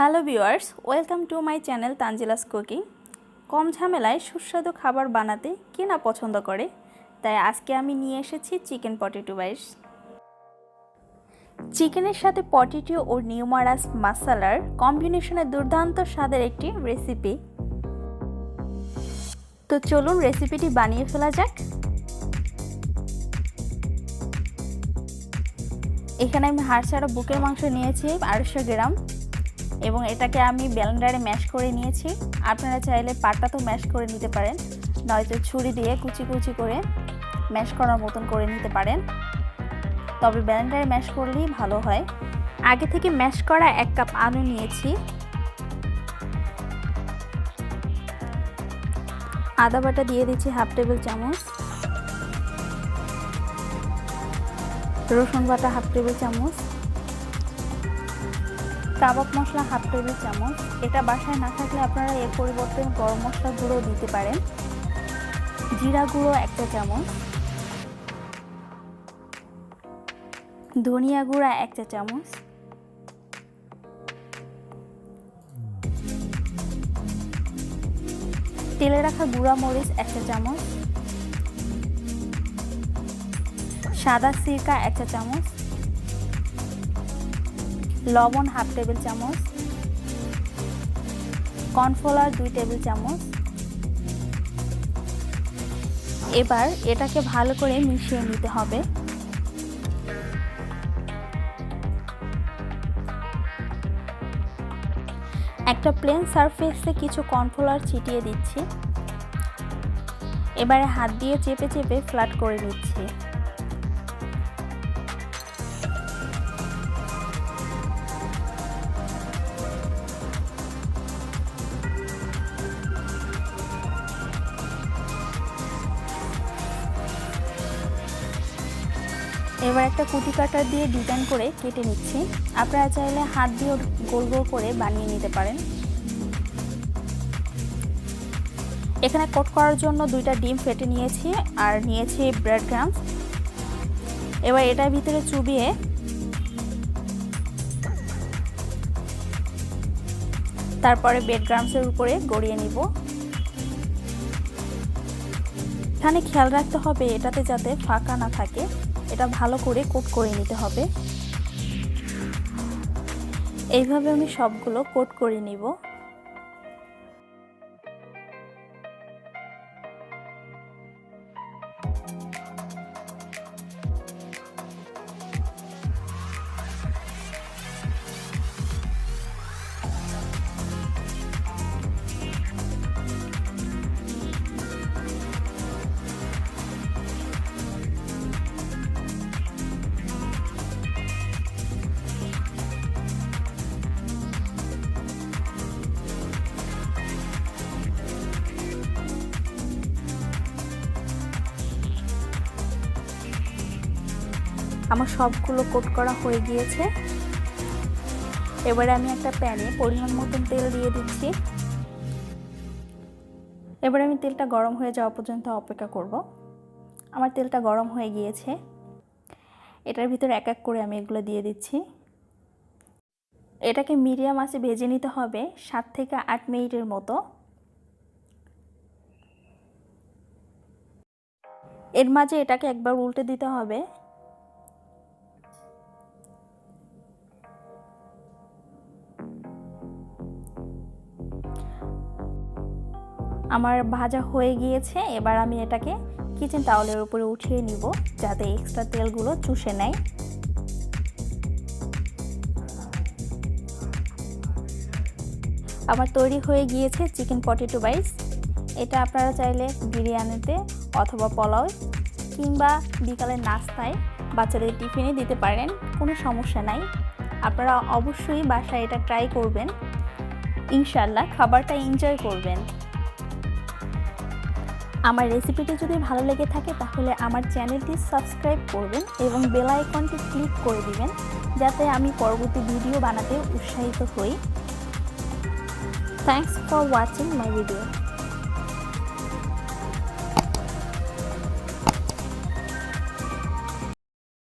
Hello viewers, welcome to my channel Tanjila's cooking. কম ঝামেলায় সুস্বাদু খাবার বানাতে কে না পছন্দ করে, তাই আজকে আমি নিয়ে এসেছি চিকেন পটেটো বাইস। চিকেনের সাথে পটেটো ও নিউমারাস মশলার কম্বিনেশনে দুর্দান্ত স্বাদের একটি রেসিপি। তো চলুন রেসিপিটি বানিয়ে ফেলা যাক। এখানে আমি হাড় ছাড়া বুকের মাংস নিয়েছি 250 গ্রাম এবং এটাকে আমি ব্লেন্ডারে ম্যাশ করে নিয়েছি। আপনারা চাইলে পাটাতেও ম্যাশ করে নিতে পারেন, নয়তো ছুরি দিয়ে কুচি কুচি করে ম্যাশ করার মতন করে নিতে পারেন, তবে ব্লেন্ডারে ম্যাশ করলেই ভালো হয়। আগে থেকে ম্যাশ করা 1 কাপ আলু নিয়েছি। আদা বাটা দিয়ে দিচ্ছি 1/2 টেবিল চামচ, রসুন বাটা 1/2 টেবিল চামচ, কাবাব মশলা 1/2 টেবিল চামচ। এটা বাসায় না থাকলে আপনারা এর পরিবর্তে গরম মশলা গুঁড়ো দিতে পারেন। জিরা গুঁড়ো 1 চা চামচ, ধনিয়া গুঁড়া 1 চা চামচ, তেলে রাখা গুঁড়া মরিচ 1 চা চামচ, সাদা সিরকা 1 চা চামচ, লবণ 1/2 টেবিল চামচ, কর্নফ্লাওয়ার 2 টেবিল চামচ। এবার এটাকে ভালো করে মিশিয়ে নিতে হবে। একটা প্লেন সারফেসে কিছু কর্নফ্লাওয়ার ছিটিয়ে দিচ্ছি। এবারে হাত দিয়ে চেপে চেপে ফ্ল্যাট করে নিচ্ছি। এবার একটা কুটি কাটার দিয়ে ডিজাইন করে কেটে নিচ্ছি। আপনারা চাইলে হাত দিয়ে গোল গোল করে বানিয়ে নিতে পারেন। এখানে কোট করার জন্য 2টা ডিম ফেটে নিয়েছি আর নিয়েছি ব্রেড ক্রাম্বস। এবার এটার ভিতরে চুবিয়ে তারপরে ব্রেড ক্রাম্বসের উপরে গড়িয়ে নিব। এখানে খেয়াল রাখতে হবে এটাতে যাতে ফাঁকা না থাকে, এটা ভালো করে কোট করে নিতে হবে। এইভাবে আমি সবগুলো কোট করে নিব। আমার সবগুলো কোট করা হয়ে গিয়েছে। এবারে আমি একটা প্যানে পরিমাণ মতন তেল দিয়ে দিচ্ছি। এবারে আমি তেলটা গরম হয়ে যাওয়া পর্যন্ত অপেক্ষা করব। আমার তেলটা গরম হয়ে গিয়েছে। এটার ভিতরে এক এক করে আমি এগুলো দিয়ে দিচ্ছি। এটাকে মিডিয়াম আঁচে ভেজে নিতে হবে 7 থেকে 8 মিনিটের মতো। এর মাঝে এটাকে একবার উল্টে দিতে হবে। আমার ভাজা হয়ে গিয়েছে। এবার আমি এটাকে কিচেন টাওয়ালের উপরে উঠিয়ে নিব যাতে এক্সট্রা তেলগুলো চুষে নেয়। আমার তৈরি হয়ে গিয়েছে চিকেন পটেটো বাইস। এটা আপনারা চাইলে বিরিয়ানিতে অথবা পোলাও কিংবা বিকালের নাস্তায় বাচ্চাদের টিফিনে দিতে পারেন, কোনো সমস্যা নাই। আপনারা অবশ্যই বাসায় এটা ট্রাই করবেন, ইনশাআল্লাহ খাবারটা এনজয় করবেন। আমার রেসিপিটি যদি ভালো লেগে থাকে তাহলে আমার চ্যানেলটি সাবস্ক্রাইব করবেন এবং বেল আইকনটি ক্লিক করে দিবেন যাতে আমি পরবর্তী ভিডিও বানাতে উৎসাহিত হই। Thanks for watching my video.